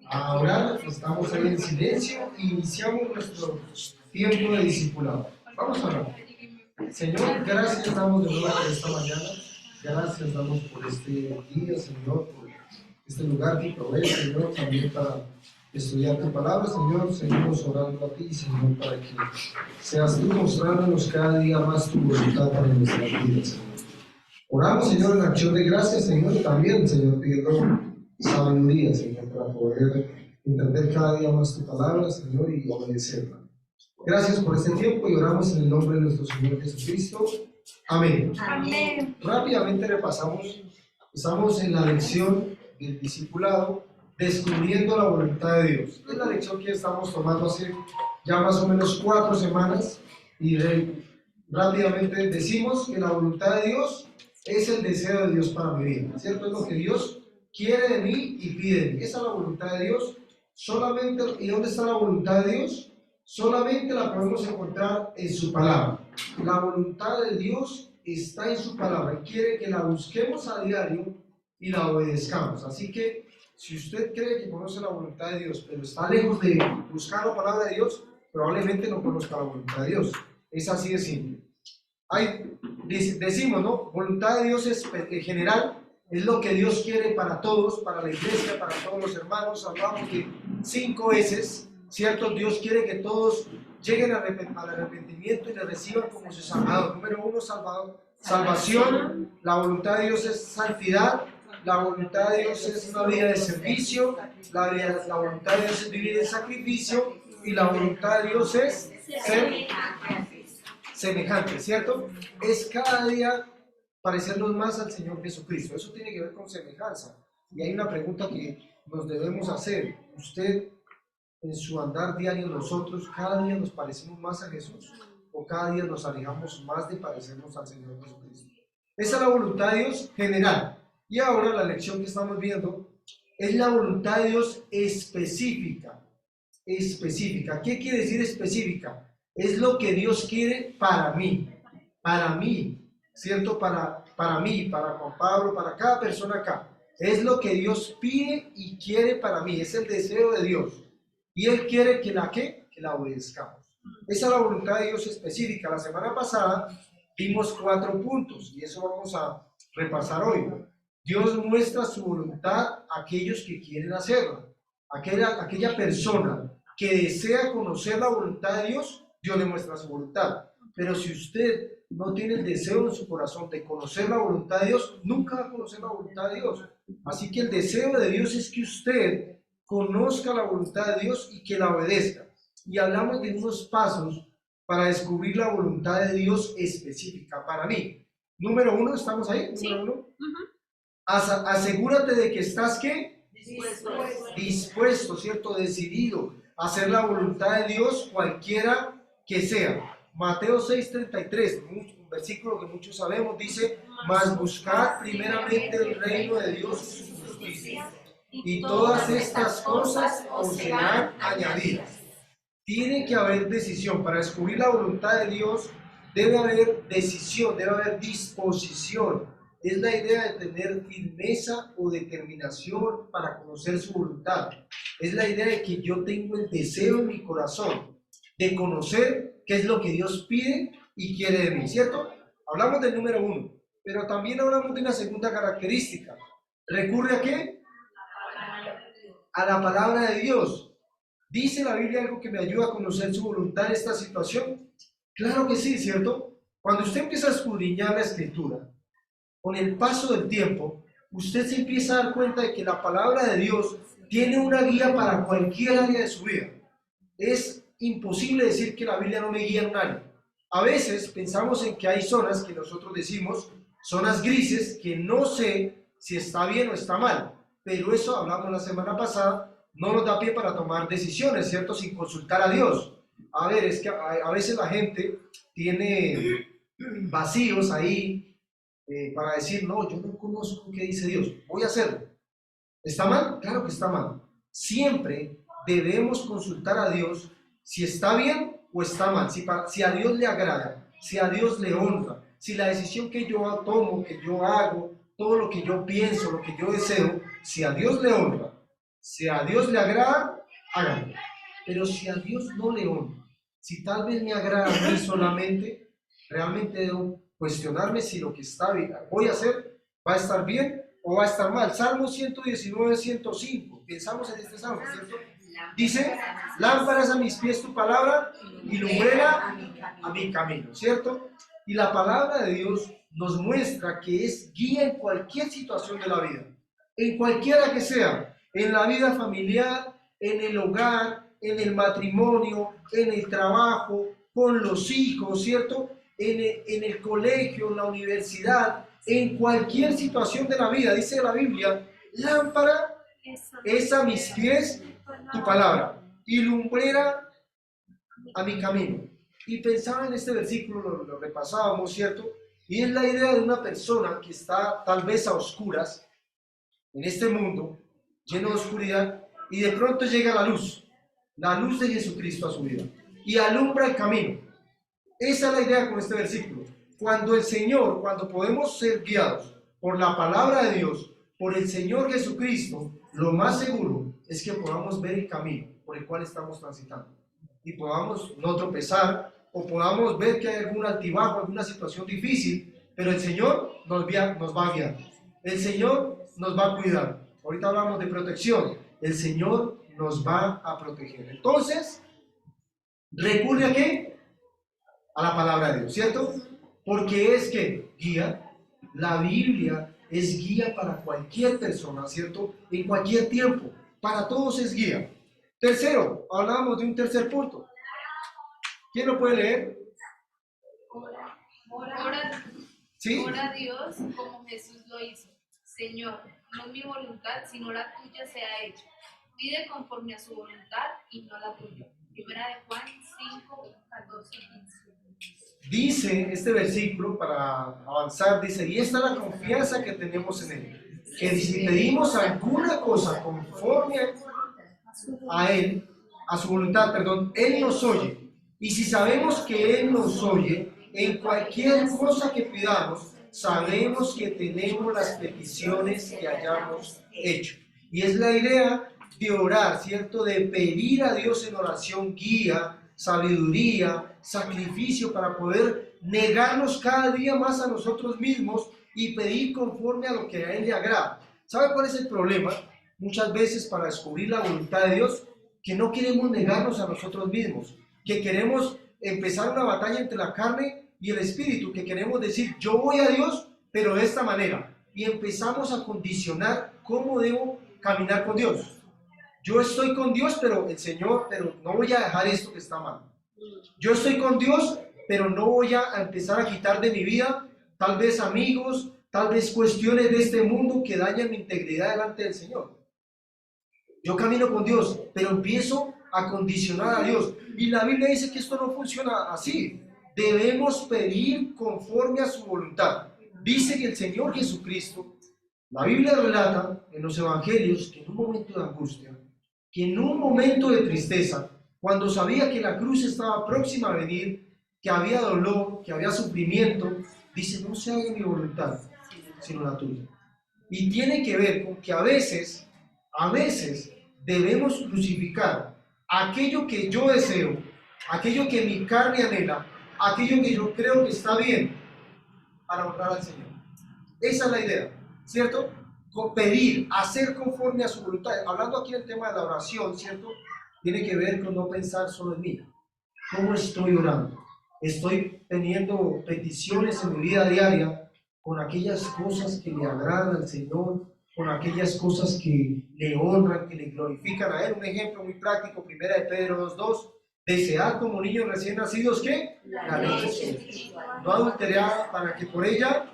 A orar, estamos ahí en silencio y iniciamos nuestro tiempo de discipulado. Vamos a orar. Señor, gracias damos de nuevo por esta mañana. Gracias damos por este día, Señor, por este lugar que provee, Señor, también para estudiar tu palabra, Señor. Seguimos orando a ti, Señor, para que seas tú mostrándonos cada día más tu voluntad para nuestras vidas, Señor. Oramos, Señor, en acción de gracias, Señor, también, Señor, pidiendo sabiduría, Señor, para poder entender cada día más tu palabra, Señor, y obedecerla. Gracias por este tiempo y oramos en el nombre de nuestro Señor Jesucristo. Amén. Amén. Rápidamente repasamos, estamos en la lección del discipulado, descubriendo la voluntad de Dios. Es la lección que estamos tomando hace ya más o menos 4 semanas y rápidamente decimos que la voluntad de Dios es el deseo de Dios para mi vida, ¿cierto? Es lo que Dios quiere de mí y pide de mí. Esa es la voluntad de Dios. Solamente, ¿y dónde está la voluntad de Dios? Solamente la podemos encontrar en su palabra. La voluntad de Dios está en su palabra y quiere que la busquemos a diario y la obedezcamos. Así que si usted cree que conoce la voluntad de Dios, pero está lejos de buscar la palabra de Dios, probablemente no conozca la voluntad de Dios. Es así de simple. Decimos, ¿no? Voluntad de Dios es en general, es lo que Dios quiere para todos, para la iglesia, para todos los hermanos. Hablamos de 5 veces, ¿cierto? Dios quiere que todos lleguen al arrepentimiento y le reciban como su Salvador. Número 1, salvación. La voluntad de Dios es santidad. La voluntad de Dios es una vida de servicio. La voluntad de Dios es vivir en sacrificio. Y la voluntad de Dios es ser semejante, ¿cierto? Es cada día parecernos más al Señor Jesucristo. Eso tiene que ver con semejanza. Y hay una pregunta que nos debemos hacer. ¿Usted en su andar diario, nosotros cada día nos parecemos más a Jesús o cada día nos alejamos más de parecernos al Señor Jesucristo? Esa es la voluntad de Dios general. Y ahora la lección que estamos viendo es la voluntad de Dios específica. Específica. ¿Qué quiere decir específica? Es lo que Dios quiere para mí, ¿cierto? Para mí, para Juan Pablo, para cada persona acá. Es lo que Dios pide y quiere para mí, es el deseo de Dios. Y Él quiere que la obedezcamos. Esa es la voluntad de Dios específica. La semana pasada vimos 4 puntos y eso vamos a repasar hoy. Dios muestra su voluntad a aquellos que quieren hacerla. Aquella persona que desea conocer la voluntad de Dios, Dios le muestra su voluntad. Pero si usted no tiene el deseo en su corazón de conocer la voluntad de Dios, nunca va a conocer la voluntad de Dios. Así que el deseo de Dios es que usted conozca la voluntad de Dios y que la obedezca. Y hablamos de unos pasos para descubrir la voluntad de Dios específica para mí. Número 1, ¿estamos ahí? Sí. Número 1. Asegúrate de que estás, ¿qué? Dispuesto, ¿cierto? Decidido a hacer la voluntad de Dios cualquiera que sea. Mateo 6:33, un versículo que muchos sabemos, dice: mas buscad primeramente el reino de Dios y su justicia, y todas estas cosas os serán añadidas. Tiene que haber decisión. Para descubrir la voluntad de Dios debe haber decisión, debe haber disposición. Es la idea de tener firmeza o determinación para conocer su voluntad. Es la idea de que yo tengo el deseo en mi corazón de conocer qué es lo que Dios pide y quiere de mí, ¿cierto? Hablamos del número 1, pero también hablamos de una segunda característica. ¿Recurre a qué? A la palabra de Dios. ¿Dice la Biblia algo que me ayuda a conocer su voluntad en esta situación? Claro que sí, ¿cierto? Cuando usted empieza a escudriñar la Escritura, con el paso del tiempo, usted se empieza a dar cuenta de que la palabra de Dios tiene una guía para cualquier área de su vida. Es imposible decir que la Biblia no me guía en un área. A veces pensamos en que hay zonas que nosotros decimos, zonas grises, que no sé si está bien o está mal, pero eso hablamos la semana pasada, no nos da pie para tomar decisiones, ¿cierto? Sin consultar a Dios. A ver, es que a veces la gente tiene vacíos ahí para decir, no, yo no conozco qué dice Dios, voy a hacerlo. ¿Está mal? Claro que está mal. Siempre debemos consultar a Dios si está bien o está mal, si a Dios le agrada, si a Dios le honra, si la decisión que yo tomo, que yo hago, todo lo que yo pienso, lo que yo deseo, si a Dios le honra. Si a Dios le agrada, háganlo. Pero si a Dios no le honra, si tal vez me agrada a mí solamente, realmente debo cuestionarme si lo que voy a hacer va a estar bien o va a estar mal. Salmo 119, 105. Pensamos en este salmo, ¿cierto? Dice, lámparas a mis pies tu palabra y lumbrera a mi camino, ¿cierto? Y la palabra de Dios nos muestra que es guía en cualquier situación de la vida, en cualquiera que sea, en la vida familiar, en el hogar, en el matrimonio, en el trabajo, con los hijos, ¿cierto? En el colegio, en la universidad, en cualquier situación de la vida. Dice la Biblia, lámpara es a mis pies tu palabra y lumbrera a mi camino. Y pensaba en este versículo, lo repasábamos, ¿cierto? Y es la idea de una persona que está tal vez a oscuras en este mundo, lleno de oscuridad, y de pronto llega la luz de Jesucristo a su vida, y alumbra el camino. Esa es la idea con este versículo. Cuando el Señor, cuando podemos ser guiados por la palabra de Dios, por el Señor Jesucristo, lo más seguro es que podamos ver el camino por el cual estamos transitando y podamos no tropezar o podamos ver que hay algún altibajo, alguna situación difícil, pero el Señor nos va a guiar. El Señor nos va a cuidar. Ahorita hablamos de protección. El Señor nos va a proteger. Entonces, recurre a ¿qué? A la palabra de Dios, ¿cierto? Porque es que guía, la Biblia es guía para cualquier persona, ¿cierto? En cualquier tiempo, para todos es guía. Tercero, hablábamos de un tercer punto. ¿Quién lo puede leer? ¿Sí? Ora a Dios como Jesús lo hizo. Señor, no mi voluntad, sino la tuya sea hecha. Pide conforme a su voluntad y no la tuya. Primera de Juan 5, 14 y 15. Dice este versículo, para avanzar, dice, y esta es la confianza que tenemos en Él, que si pedimos alguna cosa conforme a Él, a su voluntad, perdón, Él nos oye. Y si sabemos que Él nos oye, en cualquier cosa que pidamos, sabemos que tenemos las peticiones que hayamos hecho. Y es la idea de orar, ¿cierto? De pedir a Dios en oración guía, sabiduría, sacrificio para poder negarnos cada día más a nosotros mismos y pedir conforme a lo que a Él le agrada. ¿Sabe cuál es el problema? Muchas veces para descubrir la voluntad de Dios, que no queremos negarnos a nosotros mismos, que queremos empezar una batalla entre la carne y el espíritu, que queremos decir, yo voy a Dios, pero de esta manera, y empezamos a condicionar cómo debo caminar con Dios. Yo estoy con Dios, pero el Señor, pero no voy a dejar esto que está mal. Yo estoy con Dios, pero no voy a empezar a quitar de mi vida, tal vez amigos, tal vez cuestiones de este mundo que dañan mi integridad delante del Señor. Yo camino con Dios, pero empiezo a condicionar a Dios. Y la Biblia dice que esto no funciona así. Debemos pedir conforme a su voluntad. Dice que el Señor Jesucristo, la Biblia relata en los evangelios que en un momento de angustia, que en un momento de tristeza, cuando sabía que la cruz estaba próxima a venir, que había dolor, que había sufrimiento, dice, no se haga mi voluntad, sino la tuya. Y tiene que ver con que a veces debemos crucificar aquello que yo deseo, aquello que mi carne anhela, aquello que yo creo que está bien para honrar al Señor. Esa es la idea, ¿cierto? Pedir, hacer conforme a su voluntad. Hablando aquí del tema de la oración, ¿cierto? Tiene que ver con no pensar solo en mí. ¿Cómo estoy orando? Estoy teniendo peticiones en mi vida diaria con aquellas cosas que le agradan al Señor, con aquellas cosas que le honran, que le glorifican a Él. Un ejemplo muy práctico, primera de Pedro 2:2, desead como niños recién nacidos, ¿qué? La leche, no adulterada, para que por ella,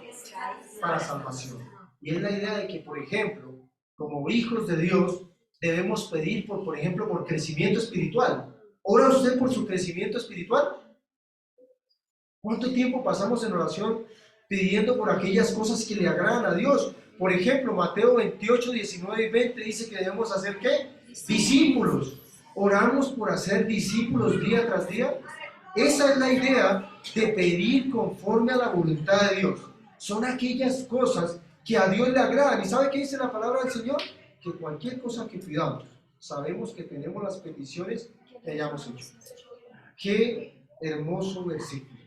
para salvación. Y es la idea de que, por ejemplo, como hijos de Dios, debemos pedir, por ejemplo, por crecimiento espiritual. ¿Ora usted por su crecimiento espiritual? ¿Cuánto tiempo pasamos en oración pidiendo por aquellas cosas que le agradan a Dios? Por ejemplo, Mateo 28, 19 y 20 dice que debemos hacer ¿qué? Discípulos. ¿Oramos por hacer discípulos día tras día? Esa es la idea de pedir conforme a la voluntad de Dios. Son aquellas cosas que a Dios le agradan. ¿Y sabe qué dice la palabra del Señor? que cualquier cosa que pidamos, sabemos que tenemos las peticiones que hayamos hecho. Qué hermoso versículo.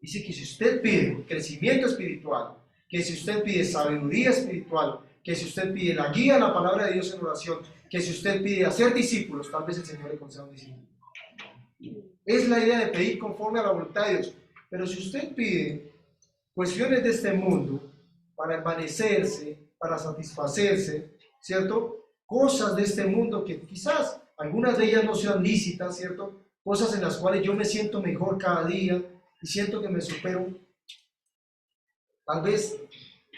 Dice que si usted pide crecimiento espiritual, que si usted pide sabiduría espiritual, que si usted pide la guía a la palabra de Dios en oración, que si usted pide hacer discípulos, tal vez el Señor le conceda un discípulo. Es la idea de pedir conforme a la voluntad de Dios. Pero si usted pide cuestiones de este mundo para envanecerse, para satisfacerse, ¿cierto? Cosas de este mundo que quizás algunas de ellas no sean lícitas, ¿cierto? Cosas en las cuales yo me siento mejor cada día y siento que me supero. Tal vez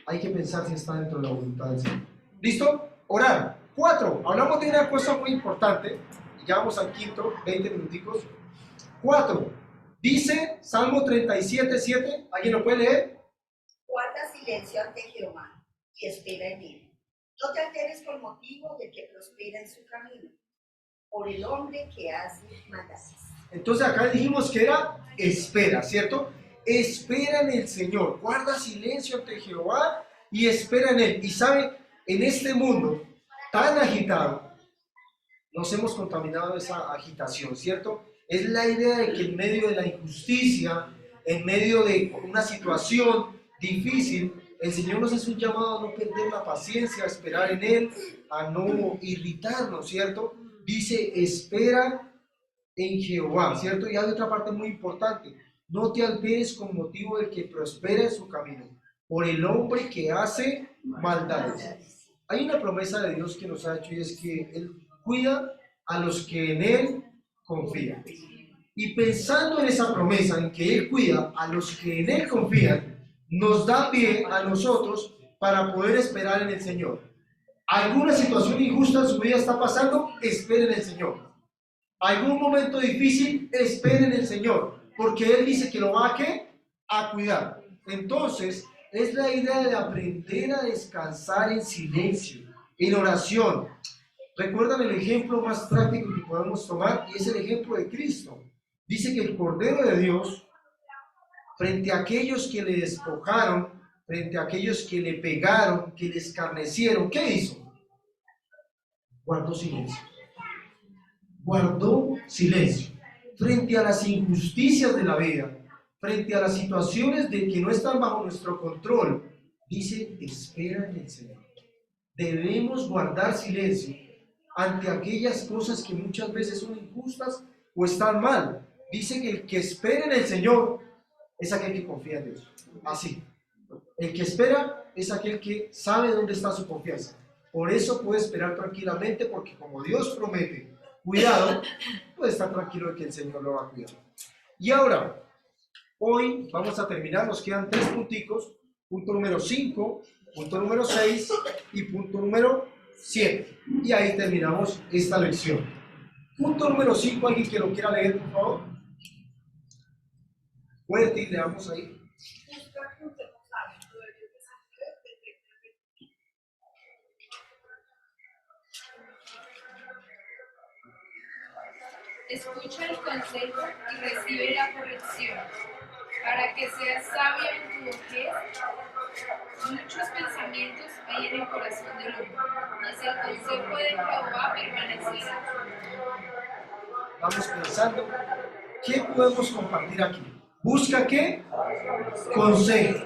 hay que pensar si está dentro de la voluntad del Señor. ¿Listo? Orar. 4. Hablamos de una cosa muy importante. Y ya vamos al quinto, 20 minuticos. 4. Dice Salmo 37:7. ¿Alguien lo puede leer? Guarda silencio ante Jehová y espera en él. No te alteres por motivo de que prospera en su camino, por el hombre que hace maldades. Entonces acá dijimos que era espera, ¿cierto? Espera en el Señor, guarda silencio ante Jehová y espera en Él. Y sabe, en este mundo tan agitado, nos hemos contaminado de esa agitación, ¿cierto? Es la idea de que en medio de la injusticia, en medio de una situación difícil, el Señor nos hace un llamado a no perder la paciencia, a esperar en Él, a no irritarnos, ¿cierto? Dice, espera en Jehová, ¿cierto? Y hay otra parte muy importante, no te alteres con motivo del que prospera en su camino, por el hombre que hace maldades. Hay una promesa de Dios que nos ha hecho y es que Él cuida a los que en Él confían. Y pensando en esa promesa, en que Él cuida a los que en Él confían, nos da pie a nosotros para poder esperar en el Señor. ¿Alguna situación injusta en su vida está pasando? Esperen en el Señor. ¿Algún momento difícil? Esperen en el Señor, porque Él dice que lo va a ¿qué? A cuidar. Entonces, es la idea de aprender a descansar en silencio, en oración. ¿Recuerdan el ejemplo más práctico que podemos tomar? Y es el ejemplo de Cristo. Dice que el Cordero de Dios, frente a aquellos que le despojaron, frente a aquellos que le pegaron, que le escarnecieron, ¿qué hizo? Guardó silencio. Guardó silencio. Frente a las injusticias de la vida, frente a las situaciones de que no están bajo nuestro control, dice, espera en el Señor. Debemos guardar silencio ante aquellas cosas que muchas veces son injustas o están mal. Dice que el que espera en el Señor es aquel que confía en Dios. Así. El que espera es aquel que sabe dónde está su confianza. Por eso puede esperar tranquilamente, porque como Dios promete cuidado, puede estar tranquilo de que el Señor lo va a cuidar. Y ahora, hoy vamos a terminar, nos quedan 3 punticos. Punto número 5, punto número 6 y punto número 7. Y ahí terminamos esta lección. Punto número 5, ¿alguien que lo quiera leer, por favor? Fuerte y leamos ahí. Escucha el consejo y recibe la corrección, para que seas sabio en tu vejez. Muchos pensamientos hay en el corazón del hombre, mas el consejo de Jehová permanecerá. Vamos pensando, ¿qué podemos compartir aquí? ¿Busca qué? Consejo.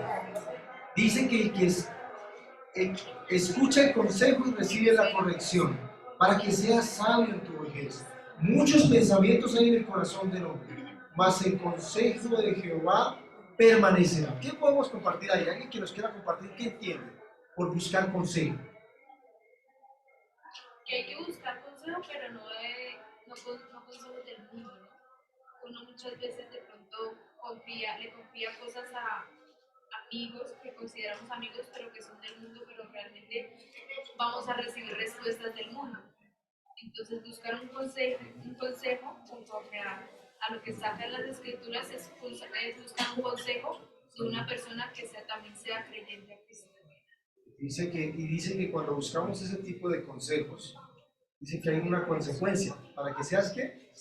Dice que el que escucha el consejo y recibe la corrección, para que seas sabio en tu vejez. Muchos pensamientos hay en el corazón del hombre, mas el consejo de Jehová permanecerá. ¿Qué podemos compartir ahí? ¿Alguien que nos quiera compartir qué entiende por buscar consejo? Que hay que buscar consejo, pero no consejos del mundo, ¿no? Uno muchas veces de pronto le confía cosas a amigos que consideramos amigos, pero que son del mundo, pero realmente vamos a recibir respuestas del mundo. Entonces, buscar un consejo conforme a lo que está en las escrituras es buscar un consejo de una persona que también sea creyente a Cristo. Dice que cuando buscamos ese tipo de consejos, dice que hay una consecuencia, para que seas ¿qué?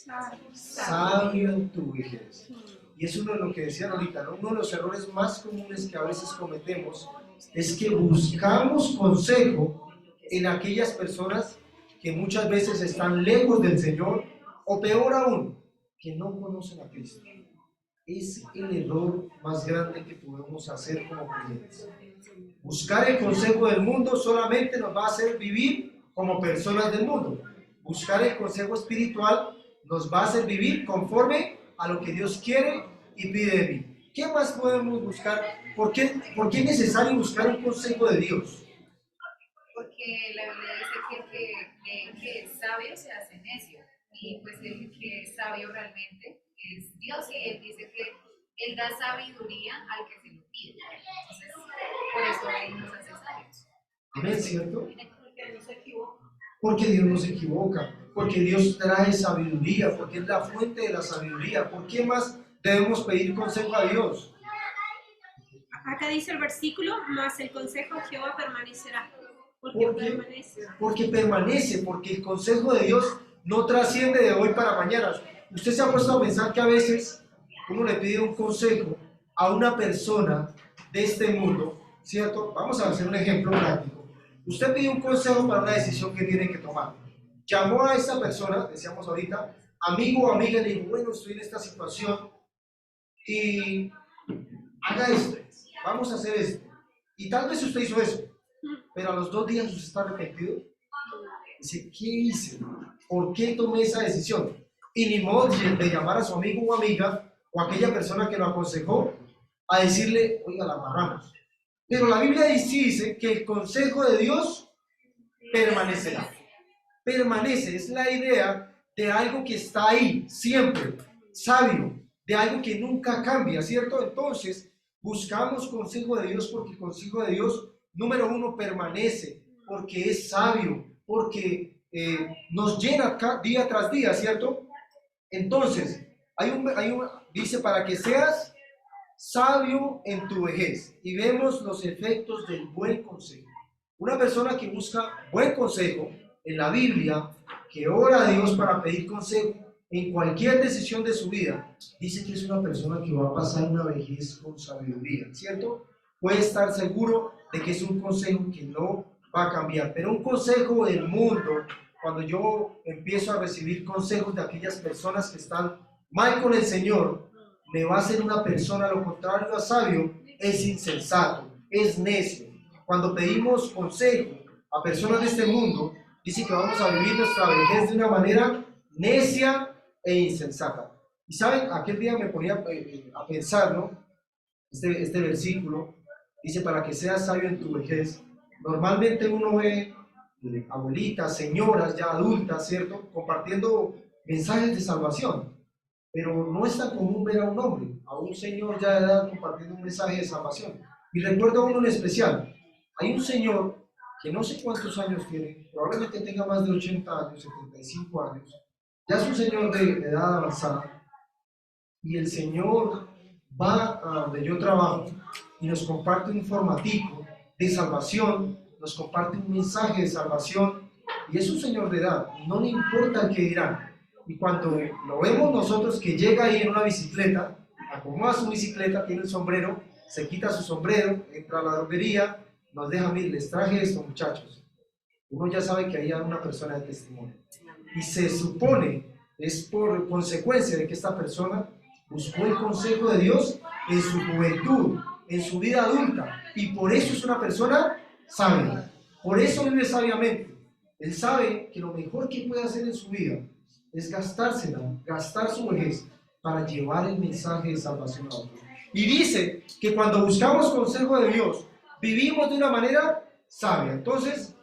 Sabio en tu vejez. Y es uno de lo que decían ahorita, ¿no? Uno de los errores más comunes que a veces cometemos es que buscamos consejo en aquellas personas que muchas veces están lejos del Señor, o peor aún, que no conocen a Cristo. Es el error más grande que podemos hacer como creyentes. Buscar el consejo del mundo solamente nos va a hacer vivir como personas del mundo. Buscar el consejo espiritual nos va a hacer vivir conforme a lo que Dios quiere y pide de mí. ¿Qué más podemos buscar? ¿Por qué es necesario buscar un consejo de Dios? Porque la Biblia dice que el que es sabio se hace necio. Y pues el que es sabio realmente es Dios. Y Él dice que Él da sabiduría al que se lo pide. Entonces, por eso Él nos hace sabios. Amén, ¿cierto? Porque no se equivoca. Porque Dios no se equivoca, porque Dios trae sabiduría, porque es la fuente de la sabiduría. ¿Por qué más debemos pedir consejo a Dios? Acá dice el versículo, mas el consejo de Jehová permanecerá. Porque permanece. Porque permanece, porque el consejo de Dios no trasciende de hoy para mañana. Usted se ha puesto a pensar que a veces uno le pide un consejo a una persona de este mundo, ¿cierto? Vamos a hacer un ejemplo práctico. Usted pide un consejo para una decisión que tiene que tomar. Llamó a esta persona, decíamos ahorita, amigo o amiga, y le dijo, bueno, estoy en esta situación y haga esto, vamos a hacer esto. Y tal vez usted hizo eso, pero a los 2 días usted está arrepentido. Dice, ¿qué hice? ¿Por qué tomé esa decisión? Y ni modo de llamar a su amigo o amiga o a aquella persona que lo aconsejó a decirle, oiga, la amarramos. Pero la Biblia dice que el consejo de Dios permanecerá. Permanece, es la idea de algo que está ahí, siempre, sabio, de algo que nunca cambia, ¿cierto? Entonces, buscamos consejo de Dios porque el consejo de Dios, número 1, permanece, porque es sabio, porque nos llena día tras día, ¿cierto? Entonces, dice, para que seas sabio en tu vejez, y vemos los efectos del buen consejo. Una persona que busca buen consejo en la Biblia, que ora a Dios para pedir consejo en cualquier decisión de su vida, dice que es una persona que va a pasar una vejez con sabiduría, ¿cierto? Puede estar seguro de que es un consejo que no va a cambiar, pero un consejo del mundo, cuando yo empiezo a recibir consejos de aquellas personas que están mal con el Señor, me va a hacer una persona, lo contrario a sabio, es insensato, es necio. Cuando pedimos consejo a personas de este mundo, dice que vamos a vivir nuestra vejez de una manera necia e insensata. Y saben, aquel día me ponía a pensar, ¿no? Este versículo dice, para que seas sabio en tu vejez. Normalmente uno ve abuelitas, señoras ya adultas, ¿cierto? Compartiendo mensajes de salvación. Pero no es tan común ver a un hombre, a un señor ya de edad compartiendo un mensaje de salvación. Y recuerdo uno en especial. Hay un señor que no sé cuántos años tiene, probablemente tenga más de 80 años, 75 años. Ya es un señor de edad avanzada. Y el señor va a donde yo trabajo y nos comparte un informativo de salvación, nos comparte un mensaje de salvación. Y es un señor de edad, no le importa el que dirán. Y cuando lo vemos nosotros que llega ahí en una bicicleta, acomoda su bicicleta, tiene el sombrero, se quita su sombrero, entra a la droguería, nos deja, mire, les traje esto, muchachos. Uno ya sabe que ahí hay una persona de testimonio. Y se supone, es por consecuencia de que esta persona buscó el consejo de Dios en su juventud, en su vida adulta, y por eso es una persona sabia. Por eso vive sabiamente. Él sabe que lo mejor que puede hacer en su vida es gastar su vejez para llevar el mensaje de salvación a otros. Y dice que cuando buscamos consejo de Dios, vivimos de una manera sabia. Entonces,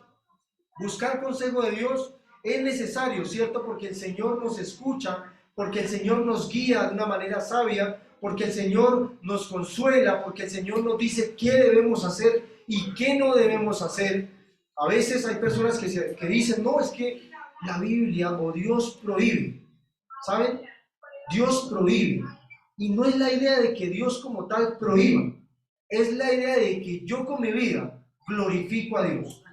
buscar consejo de Dios es necesario, ¿cierto? Porque el Señor nos escucha, porque el Señor nos guía de una manera sabia, porque el Señor nos consuela, porque el Señor nos dice qué debemos hacer y qué no debemos hacer. A veces hay personas que dicen, no, es que la Biblia o Dios prohíbe, ¿saben? Dios prohíbe. Y no es la idea de que Dios como tal prohíba, es la idea de que yo con mi vida glorifico a Dios,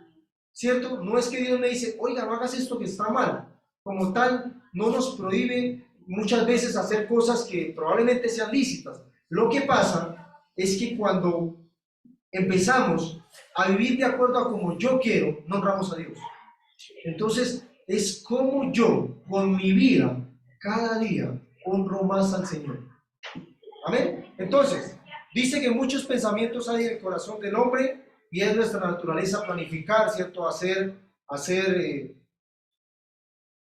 ¿cierto? No es que Dios me dice, oiga, no hagas esto que está mal. Como tal, no nos prohíbe muchas veces hacer cosas que probablemente sean lícitas. Lo que pasa es que cuando empezamos a vivir de acuerdo a como yo quiero, no honramos a Dios. Entonces, es como yo, con mi vida, cada día, honro más al Señor. Amén. Entonces, dice que muchos pensamientos hay en el corazón del hombre y es nuestra naturaleza planificar, ¿cierto?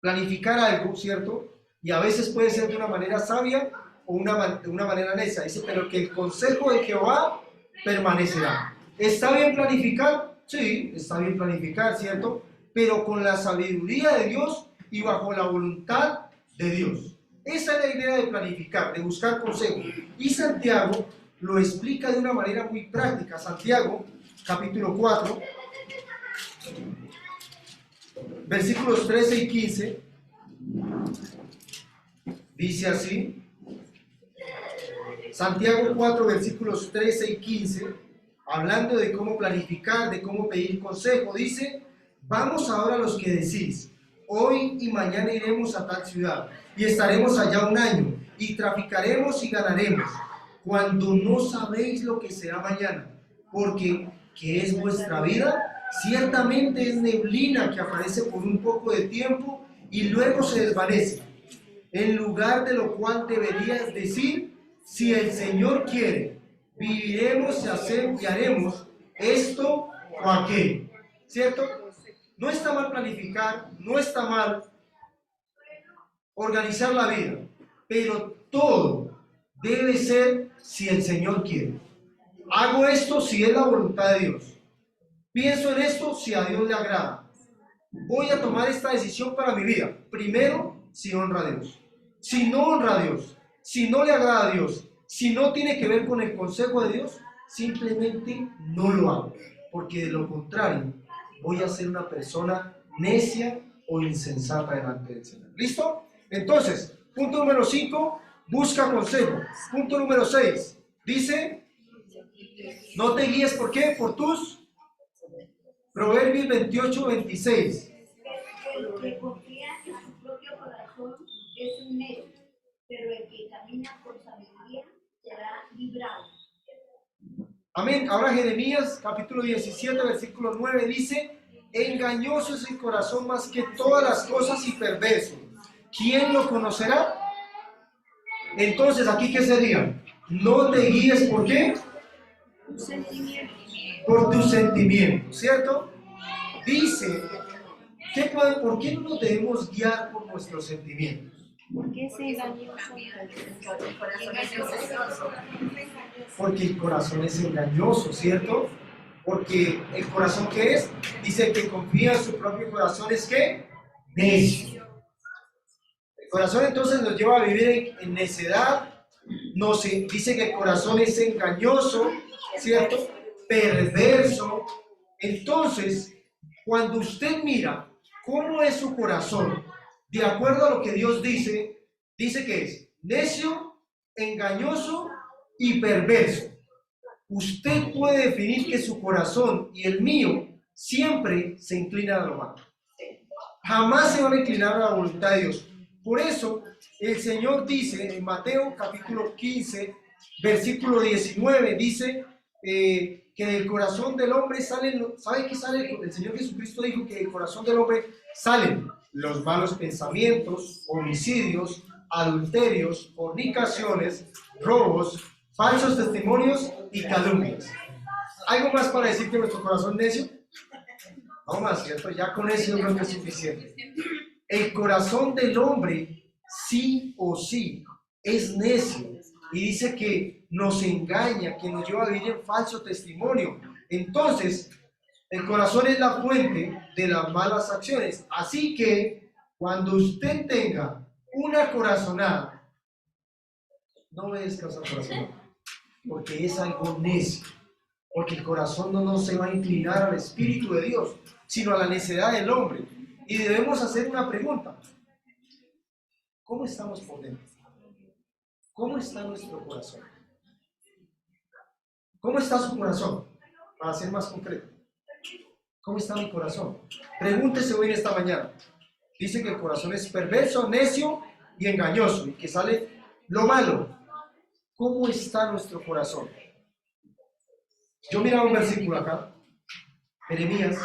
Planificar algo, ¿cierto? Y a veces puede ser de una manera sabia o de una manera necia. Dice, pero que el consejo de Jehová permanecerá. ¿Está bien planificar? Sí, está bien planificar, ¿cierto? Pero con la sabiduría de Dios y bajo la voluntad de Dios. Esa es la idea de planificar, de buscar consejo. Y Santiago lo explica de una manera muy práctica. Santiago, capítulo 4, versículos 13 y 15, dice así. Santiago 4, versículos 13 y 15, hablando de cómo planificar, de cómo pedir consejo, dice: vamos ahora los que decís, hoy y mañana iremos a tal ciudad, y estaremos allá un año, y traficaremos y ganaremos, cuando no sabéis lo que será mañana, porque ¿qué es vuestra vida? Ciertamente es neblina que aparece por un poco de tiempo y luego se desvanece. En lugar de lo cual deberías decir: si el Señor quiere, viviremos y haremos esto o aquello. ¿Cierto? No está mal planificar, no está mal organizar la vida, pero todo debe ser si el Señor quiere. Hago esto si es la voluntad de Dios. Pienso en esto si a Dios le agrada. Voy a tomar esta decisión para mi vida. Primero, si honra a Dios. Si no honra a Dios, si no le agrada a Dios, si no tiene que ver con el consejo de Dios, simplemente no lo hago. Porque de lo contrario, voy a ser una persona necia o insensata delante del Señor. ¿Listo? Entonces, punto número 5, busca consejo. Punto número 6, dice: no te guíes, ¿por qué? Por tus Proverbios 28, 26. El que confía en su propio corazón es un necio, pero el que camina por sabiduría será librado. Amén. Ahora Jeremías capítulo 17, versículo 9 dice: engañoso es el corazón más que todas las cosas y perverso. ¿Quién lo conocerá? Entonces, ¿aquí qué sería? No te guíes, ¿por qué? Por tus sentimientos, ¿cierto? Dice, ¿por qué no nos debemos guiar por nuestros sentimientos? Porque es engañoso. Porque el corazón es engañoso, ¿cierto? Porque el corazón, ¿qué es? Dice que confía en su propio corazón, ¿es qué? Necio. El corazón entonces nos lleva a vivir en necedad. Dice que el corazón es engañoso, ¿cierto? Perverso. Entonces, cuando usted mira cómo es su corazón, de acuerdo a lo que Dios dice que es necio, engañoso y perverso. Usted puede definir que su corazón y el mío siempre se inclinan a lo malo. Jamás se van a inclinar a la voluntad de Dios. Por eso, el Señor dice en Mateo capítulo 15, versículo 19, dice que del corazón del hombre salen, ¿sabe qué sale? El Señor Jesucristo dijo que del corazón del hombre salen los malos pensamientos, homicidios, adulterios, fornicaciones, robos, falsos testimonios y calumnias. ¿Algo más para decir que nuestro corazón es necio? No más, ¿cierto? Ya con eso yo creo que es suficiente. El corazón del hombre, sí o sí, es necio. Y dice que nos engaña, que nos lleva a vivir en falso testimonio. Entonces, el corazón es la fuente de las malas acciones. Así que, cuando usted tenga una corazonada, no obedezca a esa corazonada, porque es algo necio. Porque el corazón no se va a inclinar al Espíritu de Dios, sino a la necedad del hombre. Y debemos hacer una pregunta: ¿cómo estamos por dentro? ¿Cómo está nuestro corazón? ¿Cómo está su corazón? Para ser más concreto, ¿cómo está mi corazón? Pregúntese hoy en esta mañana. Dice que el corazón es perverso, necio y engañoso, y que sale lo malo. ¿Cómo está nuestro corazón? Yo miraba un versículo acá, Jeremías,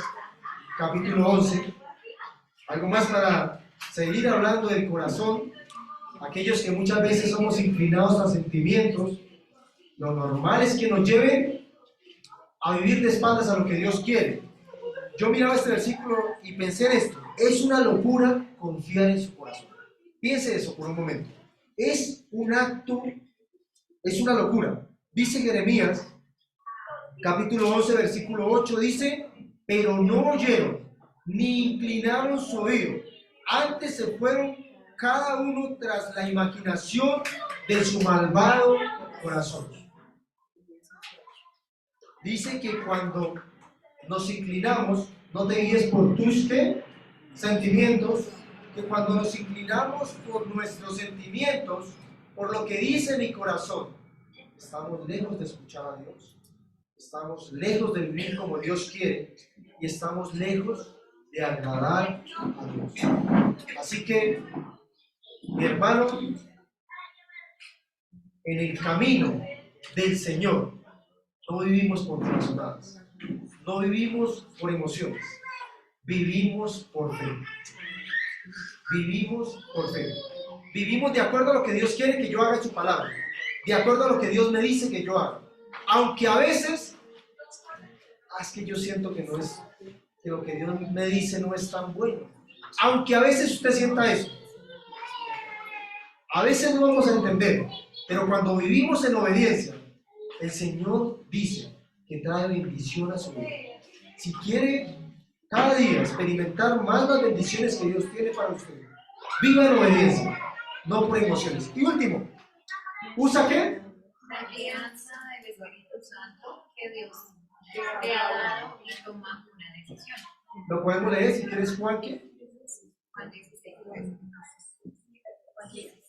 capítulo 11. Algo más para seguir hablando del corazón. Aquellos que muchas veces somos inclinados a sentimientos, lo normal es que nos lleven a vivir de espaldas a lo que Dios quiere. Yo miraba este versículo y pensé en esto. Es una locura confiar en su corazón. Piense eso por un momento. Es un acto, es una locura. Dice Jeremías, capítulo 11, versículo 8, dice: pero no oyeron, ni inclinaron su oído. Antes se fueron cada uno tras la imaginación de su malvado corazón. Dice que cuando nos inclinamos, no te guíes por tus sentimientos, que cuando nos inclinamos por nuestros sentimientos, por lo que dice mi corazón, estamos lejos de escuchar a Dios, estamos lejos de vivir como Dios quiere y estamos lejos de agradar a Dios. Así que, mi hermano, en el camino del Señor, no vivimos por corazonadas, no vivimos por emociones, vivimos por fe. Vivimos por fe. Vivimos de acuerdo a lo que Dios quiere que yo haga en su palabra, de acuerdo a lo que Dios me dice que yo haga. Aunque a veces, es que yo siento que no es, que lo que Dios me dice no es tan bueno. Aunque a veces usted sienta eso. A veces no vamos a entender, pero cuando vivimos en obediencia, el Señor dice que trae bendición a su vida. Si quiere cada día experimentar más las bendiciones que Dios tiene para usted, viva en obediencia, no por emociones. Y último, ¿usa qué? La guianza del Espíritu Santo que Dios te ha dado y toma una decisión. Lo podemos leer si quieres, Juan, ¿qué? Juan 16. Juan 16.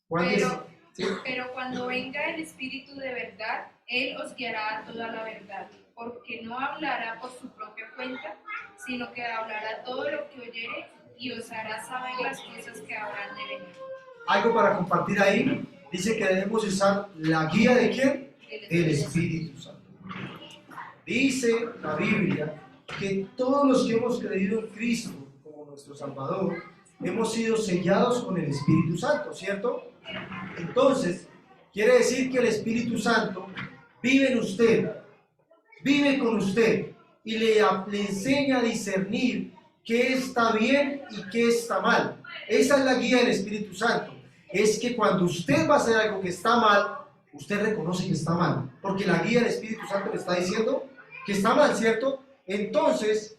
Juan Pero, ¿sí? pero cuando venga el Espíritu de verdad, Él os guiará a toda la verdad, porque no hablará por su propia cuenta, sino que hablará todo lo que oyere y os hará saber las cosas que habrán de venir. Algo para compartir ahí. Dice que debemos usar la guía de ¿quién? El Espíritu Santo. Dice la Biblia que todos los que hemos creído en Cristo como nuestro Salvador, hemos sido sellados con el Espíritu Santo, ¿cierto? Entonces, quiere decir que el Espíritu Santo vive en usted, vive con usted y le enseña a discernir qué está bien y qué está mal. Esa es la guía del Espíritu Santo. Es que cuando usted va a hacer algo que está mal, usted reconoce que está mal, porque la guía del Espíritu Santo le está diciendo que está mal, ¿cierto? Entonces,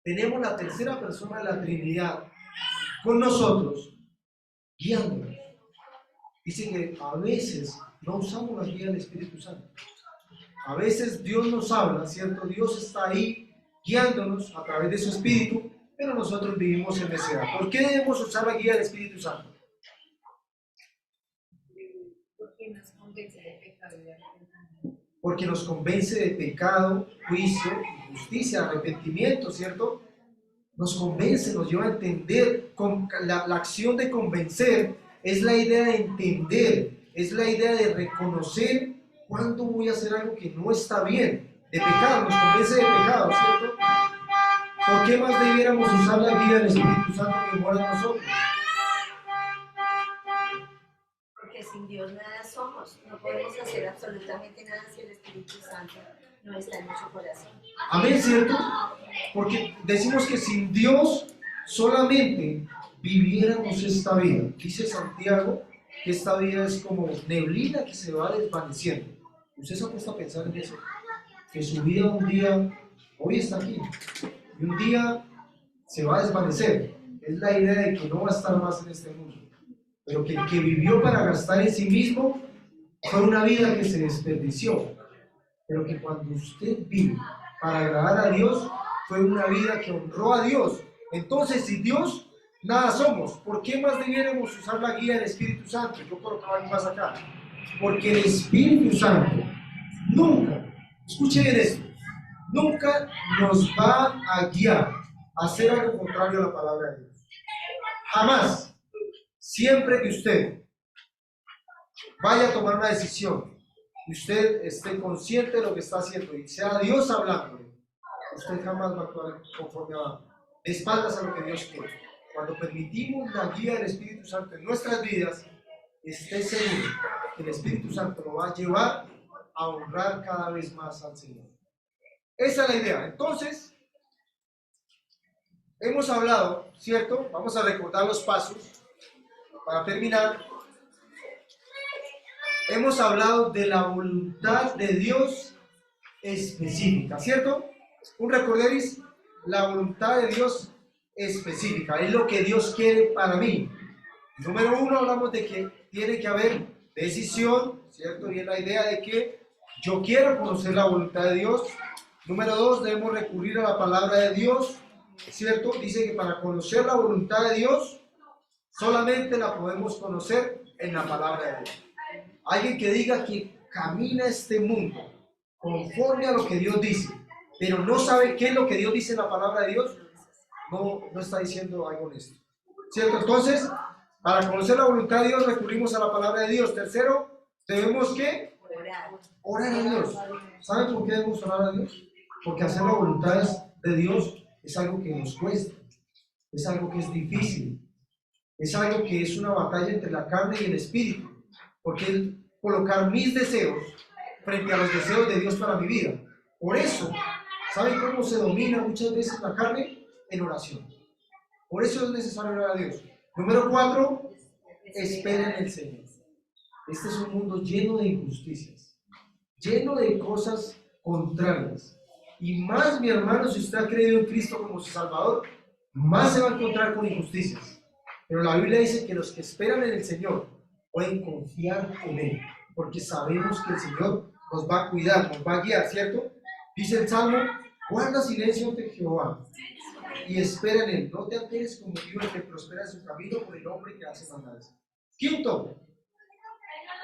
tenemos la tercera persona de la Trinidad con nosotros, guiándonos. Dice que a veces no usamos la guía del Espíritu Santo. A veces Dios nos habla, ¿cierto? Dios está ahí guiándonos a través de su Espíritu, pero nosotros vivimos en necedad. ¿Por qué debemos usar la guía del Espíritu Santo? Porque nos convence de pecado y arrepentimiento. Porque nos convence de pecado, juicio, justicia, arrepentimiento, ¿cierto? Nos convence, nos lleva a entender. La acción de convencer es la idea de entender, es la idea de reconocer cuándo voy a hacer algo que no está bien. De pecado, nos convence de pecado, ¿cierto? ¿Por qué más debiéramos usar la guía del Espíritu Santo que mora en nosotros? Porque sin Dios nada somos, no podemos hacer absolutamente nada si el Espíritu Santo no está en nuestro corazón. Amén, ¿cierto? Porque decimos que sin Dios solamente viviéramos esta vida. Dice Santiago que esta vida es como neblina que se va desvaneciendo. ¿Usted se ha puesto a pensar en eso? Que su vida un día, hoy está aquí, y un día se va a desvanecer. Es la idea de que no va a estar más en este mundo. Pero que el que vivió para gastar en sí mismo fue una vida que se desperdició. Pero que cuando usted vive para agradar a Dios, fue una vida que honró a Dios. Entonces, sin Dios, nada somos. ¿Por qué más debiéramos usar la guía del Espíritu Santo? Yo colocaba algo más acá. Porque el Espíritu Santo nunca, escuche bien esto, nunca nos va a guiar a hacer algo contrario a la palabra de Dios. Jamás. Siempre que usted vaya a tomar una decisión y usted esté consciente de lo que está haciendo y sea Dios hablándole, usted jamás va a actuar conforme a de espaldas a lo que Dios quiere. Cuando permitimos la guía del Espíritu Santo en nuestras vidas, esté seguro que el Espíritu Santo lo va a llevar a honrar cada vez más al Señor. Esa es la idea. Entonces, hemos hablado, ¿cierto? Vamos a recordar los pasos para terminar. Hemos hablado de la voluntad de Dios específica, ¿cierto? Un recorderis, la voluntad de Dios específica, es lo que Dios quiere para mí. Número uno, hablamos de que tiene que haber decisión, ¿cierto? Y es la idea de que yo quiero conocer la voluntad de Dios. Número dos, debemos recurrir a la palabra de Dios, ¿cierto? Dice que para conocer la voluntad de Dios, solamente la podemos conocer en la palabra de Dios. Alguien que diga que camina este mundo conforme a lo que Dios dice, pero no sabe qué es lo que Dios dice en la palabra de Dios, no está diciendo algo honesto, ¿cierto? Entonces, para conocer la voluntad de Dios, recurrimos a la palabra de Dios. Tercero, debemos ¿qué? Orar a Dios. ¿Saben por qué debemos orar a Dios? Porque hacer la voluntad de Dios es algo que nos cuesta, es algo que es difícil, es algo que es una batalla entre la carne y el espíritu, porque es colocar mis deseos frente a los deseos de Dios para mi vida. Por eso, ¿saben cómo se domina muchas veces la carne? En oración. Por eso es necesario orar a Dios. Número 4, esperen en el Señor. Este es un mundo lleno de injusticias, lleno de cosas contrarias. Y más, mi hermano, si usted ha creído en Cristo como su Salvador, más se va a encontrar con injusticias. Pero la Biblia dice que los que esperan en el Señor pueden confiar en Él, porque sabemos que el Señor nos va a cuidar, nos va a guiar, ¿cierto? Dice el Salmo, guarda silencio ante Jehová y espera en Él. No te alteres con motivo de que prospera en su camino por el hombre que hace maldades. Quinto,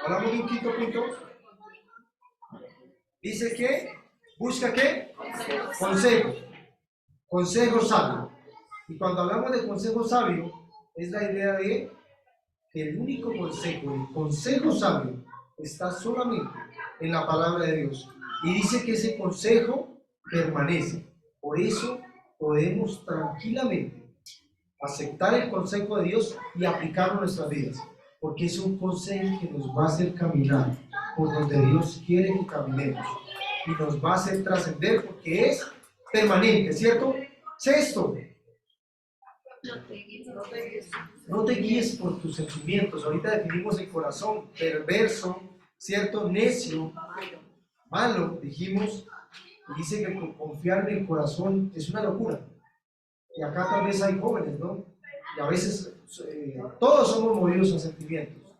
hablamos de un quinto punto. Dice que busca ¿qué? Consejo. Consejo sabio. Y cuando hablamos de consejo sabio, es la idea de que el único consejo, el consejo sabio, está solamente en la palabra de Dios. Y dice que ese consejo permanece. Por eso podemos tranquilamente aceptar el consejo de Dios y aplicarlo en nuestras vidas. Porque es un consejo que nos va a hacer caminar por donde Dios quiere que caminemos. Y nos va a hacer trascender porque es permanente, ¿cierto? Sexto, no te guíes por tus sentimientos. Ahorita definimos el corazón perverso, ¿cierto? Necio, malo, dijimos. Y dice que confiar en el corazón es una locura. Y acá tal vez hay jóvenes, ¿no? Y a veces todos somos movidos a sentimientos.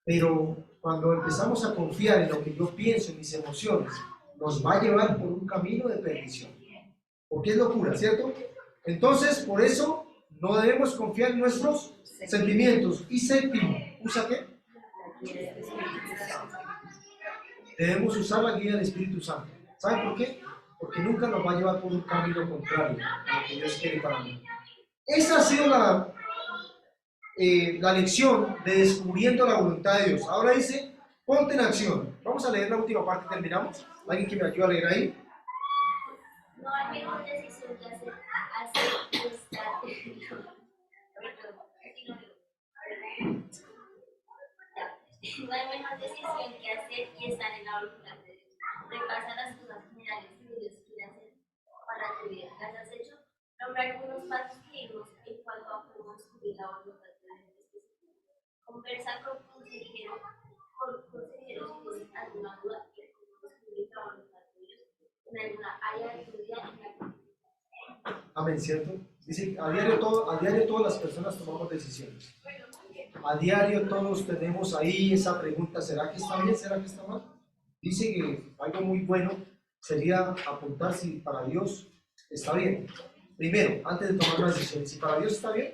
Pero cuando empezamos a confiar en lo que yo pienso, en mis emociones, nos va a llevar por un camino de perdición. Porque es locura, ¿cierto? Entonces, por eso no debemos confiar en nuestros sentimientos. Y séptimo, ¿usa qué? Debemos usar la guía del Espíritu Santo. ¿Saben por qué? Porque nunca nos va a llevar por un camino contrario a lo que Dios quiere para mí. Esa ha sido la lección de descubriendo la voluntad de Dios. Ahora dice, ponte en acción. Vamos a leer la última parte y terminamos. ¿Alguien que me ayude a leer ahí? No hay mejor decisión que hacer que estar No hay mejor decisión que hacer y estar en la voluntad de Dios. Repasa las cosas generales que Dios quiere hacer para tu vida. ¿Las has hecho? Nombra algunos pasos que vimos en cuanto a cómo descubrir la voluntad de Dios. Conversa con consejeros que tienen alguna duda de cómo descubrir la voluntad de Dios en alguna área de tu vida. Amén, ¿cierto? Dice, a diario todas las personas tomamos decisiones. A diario todos tenemos ahí esa pregunta, ¿será que está bien? ¿Será que está mal? Dice que algo muy bueno sería apuntar si para Dios está bien. Primero, antes de tomar una decisión, si para Dios está bien,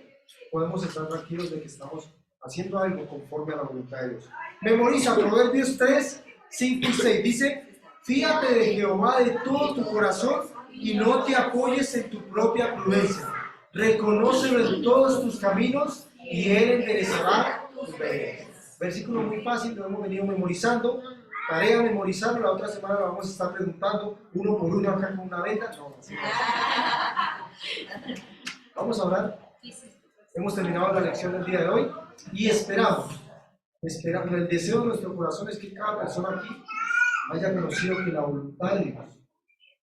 podemos estar tranquilos de que estamos haciendo algo conforme a la voluntad de Dios. Memoriza Proverbios 3, 5 y 6. Dice, fíjate de Jehová de todo tu corazón y no te apoyes en tu propia prudencia. Reconócelo en todos tus caminos y Él enderezará tus veredas. Versículo muy fácil, lo hemos venido memorizando. Tarea memorizarlo, la otra semana lo vamos a estar preguntando uno por uno acá con una beta. No, así no. Vamos a orar. Hemos terminado la lección del día de hoy y esperamos, el deseo de nuestro corazón es que cada persona aquí haya conocido que la voluntad de Dios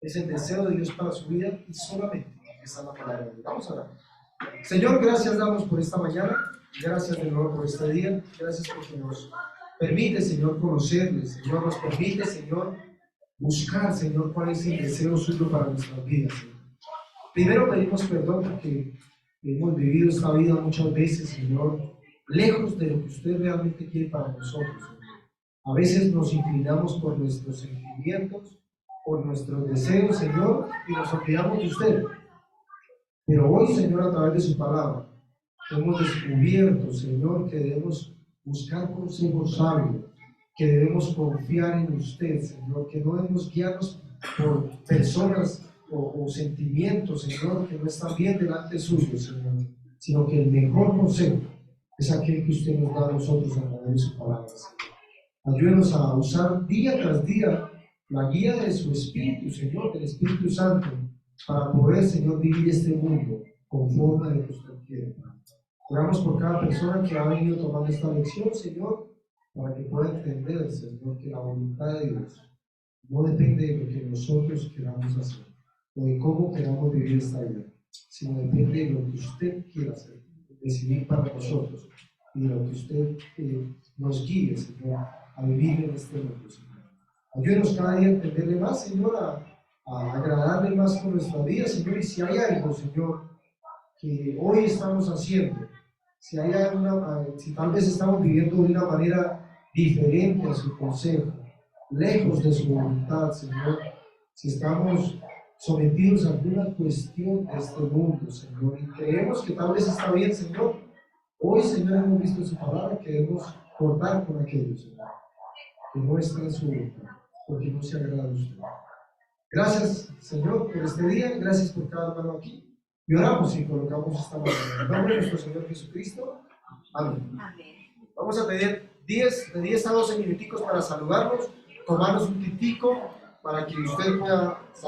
es el deseo de Dios para su vida y solamente esa es la palabra de Dios. Vamos a orar. Señor, gracias damos por esta mañana, gracias de nuevo por este día, gracias porque nos permite, Señor, conocerle, Señor, nos permite, Señor, buscar, Señor, cuál es el deseo suyo para nuestras vidas, Señor. Primero pedimos perdón porque hemos vivido esta vida muchas veces, Señor, lejos de lo que usted realmente quiere para nosotros, Señor. A veces nos inclinamos por nuestros sentimientos, por nuestros deseos, Señor, y nos olvidamos de usted. Pero hoy, Señor, a través de su palabra, hemos descubierto, Señor, que debemos buscar consejos sabios, que debemos confiar en usted, Señor, que no debemos guiarnos por personas o sentimientos, Señor, que no están bien delante suyo, Señor, sino que el mejor consejo es aquel que usted nos da a nosotros a través de su palabra, Señor. Ayúdenos a usar día tras día la guía de su Espíritu, Señor, del Espíritu Santo, para poder, Señor, vivir este mundo conforme a lo que usted quiere. Oramos por cada persona que ha venido tomando esta lección, Señor, para que pueda entender, Señor, que la voluntad de Dios no depende de lo que nosotros queramos hacer o de cómo queramos vivir esta vida, sino depende de lo que usted quiera hacer, decidir para nosotros y de lo que usted nos guíe, Señor, a vivir en este mundo, Señor. Ayúdenos cada día a entenderle más, Señor, a agradarle más con nuestra vida, Señor, y si hay algo, Señor, que hoy estamos haciendo, si tal vez estamos viviendo de una manera diferente a su consejo, lejos de su voluntad, Señor, si estamos sometidos a alguna cuestión de este mundo, Señor, y creemos que tal vez está bien, Señor, hoy, Señor, hemos visto su palabra que debemos cortar con aquello, Señor, que no está en su voluntad, porque no se agrada a usted. Gracias, Señor, por este día, gracias por cada hermano aquí. Y oramos y colocamos esta mañana. En el nombre de nuestro Señor Jesucristo. Amén. Amén. Vamos a pedir de 10 a 12 minuticos para saludarnos, tomarnos un tintico para que usted pueda saludar.